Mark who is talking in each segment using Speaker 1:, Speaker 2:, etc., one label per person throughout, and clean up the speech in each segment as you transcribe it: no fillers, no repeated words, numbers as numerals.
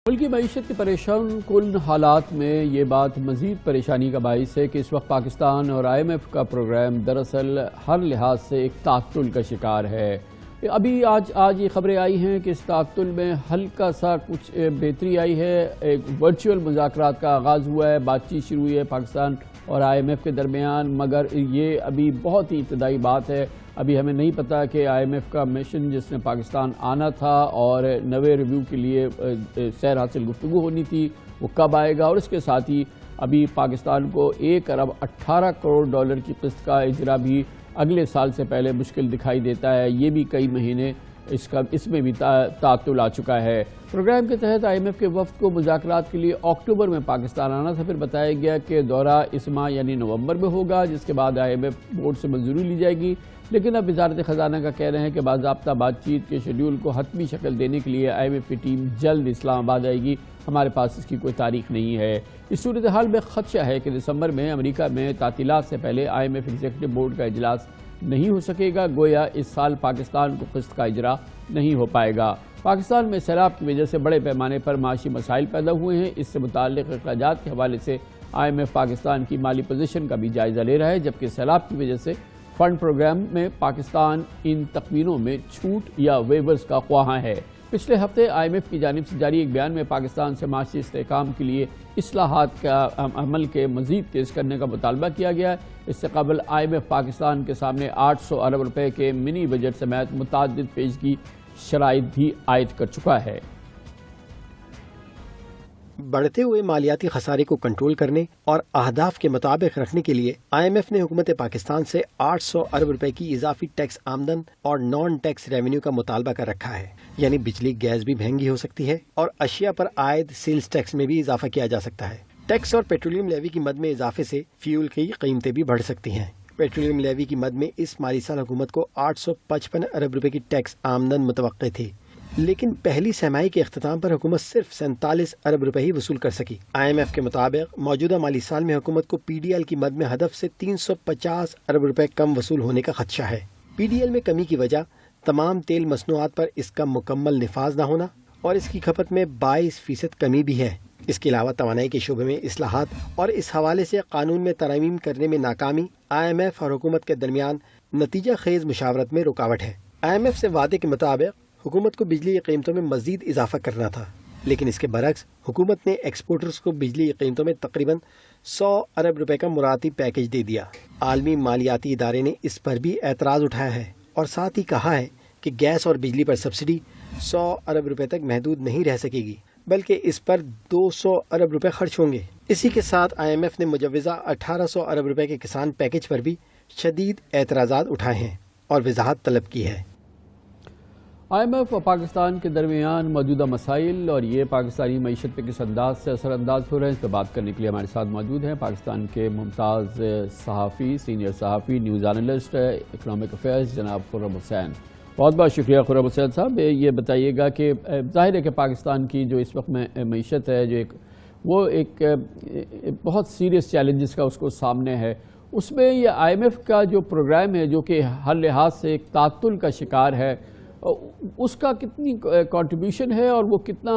Speaker 1: ملکی معیشت کے پریشان کن حالات میں یہ بات مزید پریشانی کا باعث ہے کہ اس وقت پاکستان اور آئی ایم ایف کا پروگرام دراصل ہر لحاظ سے ایک تعطل کا شکار ہے۔ ابھی آج یہ خبریں آئی ہیں کہ اس تعطل میں ہلکا سا کچھ بہتری آئی ہے۔ ایک ورچوئل مذاکرات کا آغاز ہوا ہے، بات چیت شروع ہوئی ہے پاکستان اور آئی ایم ایف کے درمیان، مگر یہ ابھی بہت ہی ابتدائی بات ہے۔ ابھی ہمیں نہیں پتا کہ آئی ایم ایف کا مشن جس نے پاکستان آنا تھا اور نوے ریویو کے لیے سیر حاصل گفتگو ہونی تھی وہ کب آئے گا، اور اس کے ساتھ ہی ابھی پاکستان کو 1 ارب 18 کروڑ ڈالر کی قسط کا اجرا بھی اگلے سال سے پہلے مشکل دکھائی دیتا ہے۔ یہ بھی کئی مہینے اس میں بھی تعطل آ چکا ہے۔ پروگرام کے تحت آئی ایم ایف کے وفد کو مذاکرات کے لیے اکتوبر میں پاکستان آنا تھا، پھر بتایا گیا کہ دورہ اس ماہ یعنی نومبر میں ہوگا، جس کے بعد آئی ایم ایف بورڈ سے منظوری لی جائے گی۔ لیکن اب وزارت خزانہ کا کہہ رہے ہیں کہ باضابطہ بات چیت کے شیڈول کو حتمی شکل دینے کے لیے آئی ایم ایف کی ٹیم جلد اسلام آباد آئے گی، ہمارے پاس اس کی کوئی تاریخ نہیں ہے۔ اس صورتحال میں خدشہ ہے کہ دسمبر میں امریکہ میں تعطیلات سے پہلے I M F executive board کا اجلاس نہیں ہو سکے گا، گویا اس سال پاکستان کو قسط کا اجرا نہیں ہو پائے گا۔ پاکستان میں سیلاب کی وجہ سے بڑے پیمانے پر معاشی مسائل پیدا ہوئے ہیں۔ اس سے متعلق اخراجات کے حوالے سے آئی ایم ایف پاکستان کی مالی پوزیشن کا بھی جائزہ لے رہا ہے، جبکہ سیلاب کی وجہ سے فنڈ پروگرام میں پاکستان ان تخمینوں میں چھوٹ یا ویورز کا خواہاں ہے۔ پچھلے ہفتے آئی ایم ایف کی جانب سے جاری ایک بیان میں پاکستان سے معاشی استحکام کے لیے اصلاحات کا عمل کے مزید تیز کرنے کا مطالبہ کیا گیا ہے۔ اس سے قبل آئی ایم ایف پاکستان کے سامنے 800 ارب روپے کے منی بجٹ سمیت متعدد پیشگی شرائط بھی عائد کر چکا ہے۔
Speaker 2: بڑھتے ہوئے مالیاتی خسارے کو کنٹرول کرنے اور اہداف کے مطابق رکھنے کے لیے آئی ایم ایف نے حکومت پاکستان سے 800 ارب روپے کی اضافی ٹیکس آمدن اور نان ٹیکس ریونیو کا مطالبہ کر رکھا ہے، یعنی بجلی گیس بھی مہنگی ہو سکتی ہے اور اشیاء پر عائد سیلز ٹیکس میں بھی اضافہ کیا جا سکتا ہے۔ ٹیکس اور پیٹرولیم لیوی کی مد میں اضافے سے فیول کی قیمتیں بھی بڑھ سکتی ہیں۔ پیٹرولیم لیوی کی مد میں اس مالی سال حکومت کو 855 ارب روپے کی ٹیکس آمدن متوقع تھی، لیکن پہلی سرمائی کے اختتام پر حکومت صرف 47 ارب روپے ہی وصول کر سکی۔ آئی ایم ایف کے مطابق موجودہ مالی سال میں حکومت کو پی ڈی ایل کی مد میں ہدف سے 350 ارب روپے کم وصول ہونے کا خدشہ ہے۔ پی ڈی ایل میں کمی کی وجہ تمام تیل مصنوعات پر اس کا مکمل نفاذ نہ ہونا اور اس کی کھپت میں 22% کمی بھی ہے۔ اس کے علاوہ توانائی کے شعبے میں اصلاحات اور اس حوالے سے قانون میں ترامیم کرنے میں ناکامی آئی ایم ایف اور حکومت کے درمیان نتیجہ خیز مشاورت میں رکاوٹ ہے۔ آئی ایم ایف سے وعدے کے مطابق حکومت کو بجلی کی قیمتوں میں مزید اضافہ کرنا تھا، لیکن اس کے برعکس حکومت نے ایکسپورٹرز کو بجلی کی قیمتوں میں تقریباً 100 ارب روپے کا مراعاتی پیکیج دے دیا۔ عالمی مالیاتی ادارے نے اس پر بھی اعتراض اٹھایا ہے اور ساتھ ہی کہا ہے کہ گیس اور بجلی پر سبسڈی 100 ارب روپے تک محدود نہیں رہ سکے گی، بلکہ اس پر 200 ارب روپے خرچ ہوں گے۔ اسی کے ساتھ آئی ایم ایف نے مجوزہ 1800 ارب روپے کے کسان پیکیج پر بھی شدید اعتراضات اٹھائے ہیں اور وضاحت طلب کی ہے۔
Speaker 1: آئی ایم ایف اور پاکستان کے درمیان موجودہ مسائل اور یہ پاکستانی معیشت پہ کس انداز سے اثر انداز ہو رہے ہیں، اس پہ بات کرنے کے لیے ہمارے ساتھ موجود ہیں پاکستان کے ممتاز صحافی، سینئر صحافی، نیوز اینالسٹ، اکنامک افیئرز جناب خرم حسین۔ بہت بہت شکریہ خرم حسین صاحب۔ یہ بتائیے گا کہ ظاہر ہے کہ پاکستان کی جو اس وقت میں معیشت ہے جو وہ ایک بہت سیریس چیلنجز کا اس کو سامنے ہے، اس میں یہ آئی ایم ایف کا جو پروگرام ہے جو کہ ہر لحاظ سے ایک تعطل کا شکار ہے، اس کا کتنی کنٹریبیوشن ہے اور وہ کتنا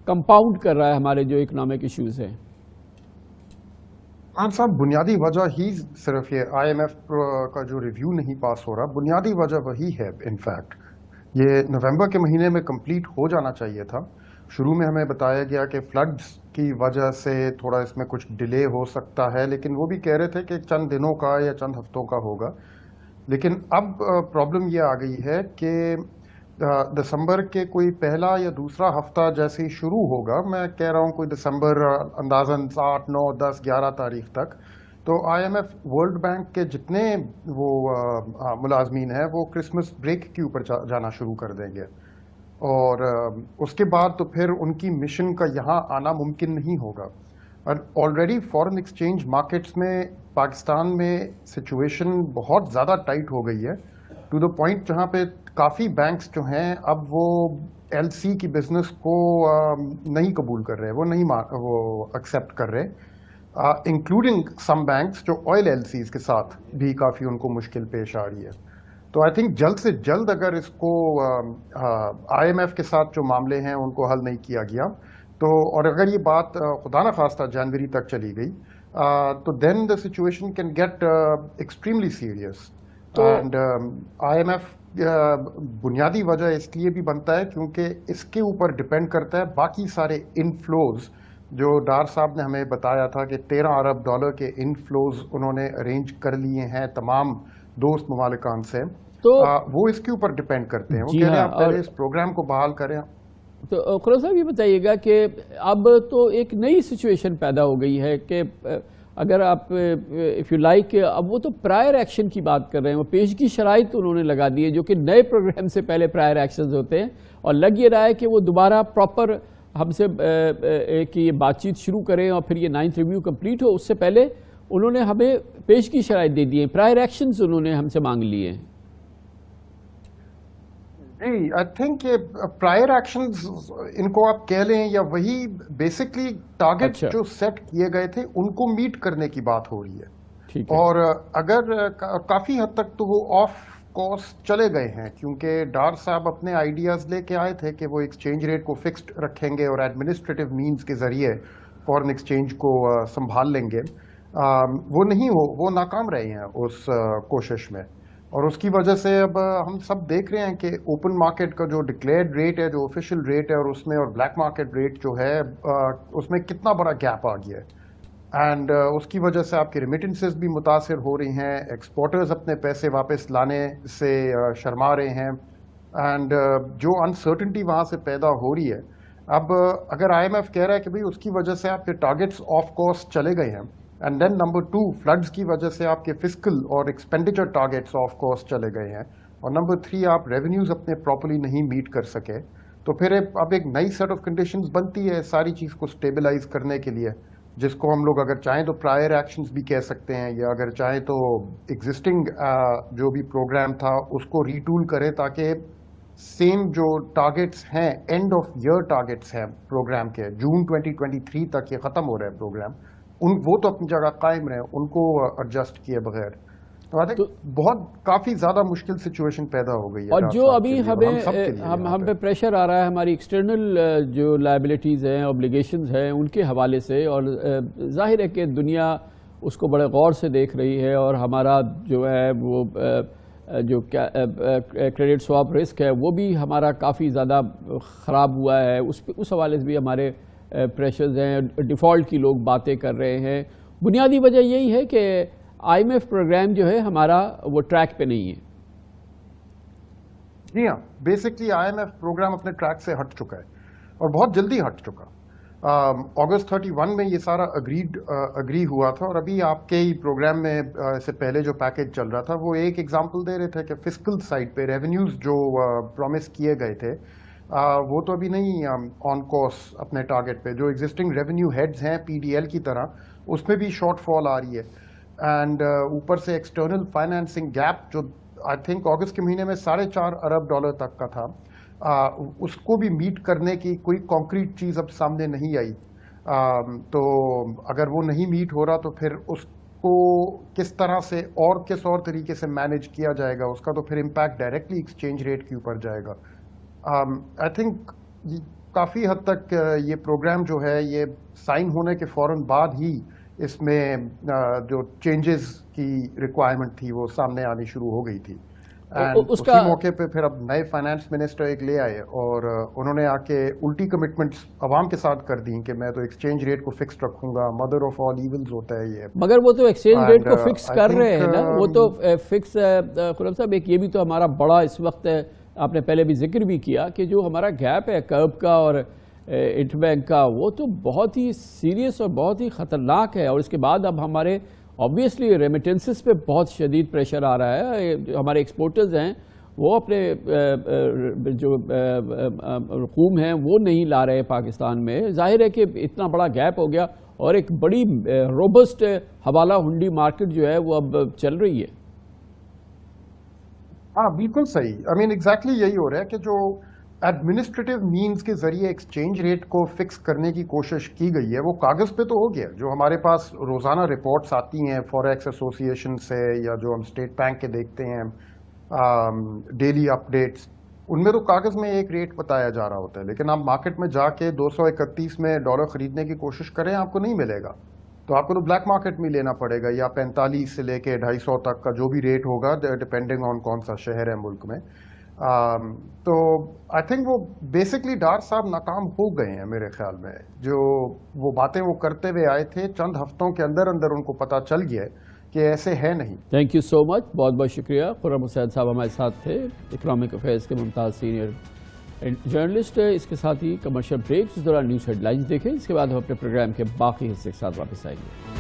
Speaker 1: کمپاؤنڈ کر رہا ہے ہمارے جو اکنامک ایشوز ہیں؟
Speaker 3: خان صاحب، بنیادی وجہ ہی صرف یہ آئی ایم ایف کا جو ریویو نہیں پاس ہو رہا، بنیادی وجہ وہی ہے۔ انفیکٹ یہ نومبر کے مہینے میں کمپلیٹ ہو جانا چاہیے تھا۔ شروع میں ہمیں بتایا گیا کہ فلڈز کی وجہ سے تھوڑا اس میں کچھ ڈیلے ہو سکتا ہے، لیکن وہ بھی کہہ رہے تھے کہ چند دنوں کا یا چند ہفتوں کا ہوگا۔ لیکن اب پرابلم یہ آ گئی ہے کہ دسمبر کے کوئی پہلا یا دوسرا ہفتہ جیسے ہی شروع ہوگا، میں کہہ رہا ہوں کوئی دسمبر اندازاً 8، 9، 10، 11 تاریخ تک، تو I M F World Bank کے جتنے وہ ملازمین ہیں وہ کرسمس بریک کے اوپر جانا شروع کر دیں گے، اور اس کے بعد تو پھر ان کی مشن کا یہاں آنا ممکن نہیں ہوگا۔ اور آلریڈی فارن ایکسچینج مارکیٹس میں پاکستان میں سچویشن بہت زیادہ ٹائٹ ہو گئی ہے، ٹو دا پوائنٹ جہاں پہ کافی بینکس جو ہیں اب وہ ایل سی کی بزنس کو نہیں قبول کر رہے، وہ نہیں وہ ایکسیپٹ کر رہے، انکلوڈنگ سم بینکس جو آئل ایل سیز کے ساتھ بھی کافی ان کو مشکل پیش آ رہی ہے۔ تو آئی تھنک جلد سے جلد اگر اس کو آئی ایم ایف کے ساتھ جو معاملے ہیں ان کو حل نہیں کیا گیا تو اور اگر یہ بات خدا نخواستہ جنوری تک چلی گئی تو then the situation can get extremely serious. And I am F بنیادی وجہ اس لیے بھی بنتا ہے کیونکہ اس کے اوپر ڈپینڈ کرتا ہے باقی سارے انفلوز جو ڈار صاحب نے ہمیں بتایا تھا کہ $13 ارب کے انفلوز انہوں نے ارینج کر لیے ہیں تمام دوست ممالکان سے.
Speaker 1: تو
Speaker 3: وہ اس کے اوپر ڈپینڈ کرتے ہیں. وہ کہہ رہے ہیں آپ پہلے اس پروگرام کو بحال کریں.
Speaker 1: تو خورم صاحب یہ بتائیے گا کہ اب تو ایک نئی سچویشن پیدا ہو گئی ہے کہ اگر آپ اف یو لائک اب وہ تو پرائر ایکشن کی بات کر رہے ہیں, وہ پیشگی شرائط انہوں نے لگا دی ہے جو کہ نئے پروگرام سے پہلے پرائر ایکشنز ہوتے ہیں, اور لگ یہ رہا ہے کہ وہ دوبارہ پراپر ہم سے ایک یہ بات چیت شروع کریں اور پھر یہ 9th ریویو کمپلیٹ ہو. اس سے پہلے انہوں نے ہمیں پیشگی شرائط دے دی ہیں, پرائر ایکشنز انہوں نے ہم سے مانگ لیے ہیں.
Speaker 3: جی آئی تھنک کہ پرائر ایکشنز ان کو آپ کہہ لیں یا وہی بیسکلی ٹارگیٹ جو سیٹ کیے گئے تھے ان کو میٹ کرنے کی بات ہو رہی ہے. اور اگر کافی حد تک تو وہ آف کورس چلے گئے ہیں کیونکہ ڈار صاحب اپنے آئیڈیاز لے کے آئے تھے کہ وہ ایکسچینج ریٹ کو فکسڈ رکھیں گے اور ایڈمنسٹریٹو مینز کے ذریعے فارن ایکسچینج کو سنبھال لیں گے. وہ نہیں ہو, وہ ناکام رہے ہیں اس کوشش میں, اور اس کی وجہ سے اب ہم سب دیکھ رہے ہیں کہ اوپن مارکیٹ کا جو ڈکلیئرڈ ریٹ ہے, جو آفیشیل ریٹ ہے, اور اس میں اور بلیک مارکیٹ ریٹ جو ہے اس میں کتنا بڑا گیپ آ گیا ہے. اینڈ اس کی وجہ سے آپ کی ریمیٹنسز بھی متاثر ہو رہی ہیں, ایکسپورٹرز اپنے پیسے واپس لانے سے شرما رہے ہیں, اینڈ جو انسرٹنٹی وہاں سے پیدا ہو رہی ہے. اب اگر آئی ایم ایف کہہ رہا ہے کہ بھئی اس کی وجہ سے آپ کے ٹارگیٹس آف کورس چلے گئے ہیں, اینڈ دین نمبر 2 فلڈز کی وجہ سے آپ کے فسکل اور ایکسپینڈیچر ٹارگیٹس آف کورس چلے گئے ہیں, اور نمبر 3 آپ ریونیوز اپنے پراپرلی نہیں میٹ کر سکے, تو پھر اب ایک نئی سیٹ آف کنڈیشنز بنتی ہے ساری چیز کو اسٹیبلائز کرنے کے لیے, جس کو ہم لوگ اگر چاہیں تو پرائر ایکشنز بھی کہہ سکتے ہیں, یا اگر چاہیں تو ایگزسٹنگ جو بھی پروگرام تھا اس کو ریٹول کریں تاکہ سیم جو ٹارگیٹس ہیں اینڈ آف ایئر ٹارگیٹس ہیں پروگرام کے, جون 2023 تک یہ ختم ہو رہا ہے پروگرام, وہ تو اپنی جگہ قائم رہے, ان کو ایڈجسٹ کیے بغیر. تو بہت کافی زیادہ مشکل سچویشن پیدا ہو گئی ہے.
Speaker 1: اور جو ابھی ہم پہ پریشر آ رہا ہے ہماری ایکسٹرنل جو لائبلٹیز ہیں, اوبلیگیشنز ہیں, ان کے حوالے سے, اور ظاہر ہے کہ دنیا اس کو بڑے غور سے دیکھ رہی ہے, اور ہمارا جو ہے وہ جو کریڈٹ سواپ رسک ہے وہ بھی ہمارا کافی زیادہ خراب ہوا ہے, اس حوالے سے بھی ہمارے پریشرز ہیں, ڈیفالٹ کی لوگ باتیں کر رہے ہیں. بنیادی وجہ یہی ہے کہ آئی ایم ایف پروگرام جو ہے ہمارا وہ ٹریک پہ نہیں ہے.
Speaker 3: جی ہاں, basically I M F programme اپنے ٹریک سے ہٹ چکا ہے, اور بہت جلدی ہٹ چکا. اگست 31 میں یہ سارا اگری ہوا تھا, اور ابھی آپ کے ہی پروگرام میں سے پہلے جو پیکج چل رہا تھا وہ ایک ایگزامپل دے رہے تھے کہ فسکل سائڈ پہ ریونیوز جو پرومس کیے گئے تھے وہ تو ابھی نہیں آن کورس اپنے ٹارگیٹ پہ. جو ایگزسٹنگ ریونیو ہیڈز ہیں پی ڈی ایل کی طرح, اس میں بھی شارٹ فال آ رہی ہے, اینڈ اوپر سے ایکسٹرنل فائنینسنگ گیپ جو آئی تھنک اگست کے مہینے میں $4.5 ارب تک کا تھا, اس کو بھی میٹ کرنے کی کوئی کانکریٹ چیز اب سامنے نہیں آئی. تو اگر وہ نہیں میٹ ہو رہا تو پھر اس کو کس طرح سے اور کس اور طریقے سے مینیج کیا جائے گا, اس کا تو پھر امپیکٹ ڈائریکٹلی ایکسچینج ریٹ کے اوپر جائے گا. آئی تھنک کافی حد تک یہ پروگرام جو ہے یہ سائن ہونے کے فوراً بعد ہی اس میں جو چینجز کی ریکوائرمنٹ تھی وہ سامنے آنی شروع ہو گئی تھی. اسی موقع پہ پھر اب نئے فائنانس منسٹر ایک لے آئے, اور انہوں نے آ کے الٹی کمٹمنٹس عوام کے ساتھ کر دی کہ میں تو ایکسچینج ریٹ کو فکس رکھوں گا, مدر آف آل ایونز ہوتا ہے یہ.
Speaker 1: مگر وہ تو ایکسچینج ریٹ کو فکس کر رہے ہیں نا, وہ تو فکس. خرم صاحب ایک یہ بھی تو ہمارا بڑا اس وقت آپ نے پہلے بھی ذکر بھی کیا کہ جو ہمارا گیپ ہے کرب کا اور انٹر بینک کا, وہ تو بہت ہی سیریس اور بہت ہی خطرناک ہے. اور اس کے بعد اب ہمارے آبویسلی ریمیٹنسز پہ بہت شدید پریشر آ رہا ہے. ہمارے ایکسپورٹرز ہیں وہ اپنے جو رقوم ہیں وہ نہیں لا رہے پاکستان میں. ظاہر ہے کہ اتنا بڑا گیپ ہو گیا, اور ایک بڑی روبسٹ حوالہ ہنڈی مارکیٹ جو ہے وہ اب چل رہی ہے.
Speaker 3: ہاں بالکل صحیح. آئی مین ایگزیکٹلی یہی ہو رہا ہے کہ جو ایڈمنسٹریٹو مینز کے ذریعے ایکسچینج ریٹ کو فکس کرنے کی کوشش کی گئی ہے وہ کاغذ پہ تو ہو گیا. جو ہمارے پاس روزانہ رپورٹس آتی ہیں فوریکس ایسوسی ایشن سے, یا جو ہم اسٹیٹ بینک کے دیکھتے ہیں ڈیلی اپ ڈیٹس, ان میں تو کاغذ میں ایک ریٹ بتایا جا رہا ہوتا ہے، لیکن آپ مارکیٹ میں جا کے 231 میں ڈالر خریدنے کی کوشش کریں آپ کو نہیں ملے گا، تو آپ کو تو بلیک مارکیٹ میں لینا پڑے گا، یا 45 سے لے کے 250 تک کا جو بھی ریٹ ہوگا ڈپینڈنگ آن کون سا شہر ہے ملک میں۔ تو آئی تھنک وہ بیسکلی ڈار صاحب ناکام ہو گئے ہیں میرے خیال میں، جو وہ باتیں وہ کرتے ہوئے آئے تھے چند ہفتوں کے اندر اندر ان کو پتہ چل گیا کہ ایسے ہے نہیں۔
Speaker 1: تھینک یو سو مچ، بہت بہت شکریہ۔ خرم حسین صاحب ہمارے ساتھ تھے، اکنامک افیئرز کے ممتاز سینئر جرنلسٹ۔ اس کے ساتھ ہی کمرشل بریک، اس دوران نیوز ہیڈ لائنز دیکھیں، اس کے بعد ہم اپنے پروگرام کے باقی حصے کے ساتھ واپس آئیں گے۔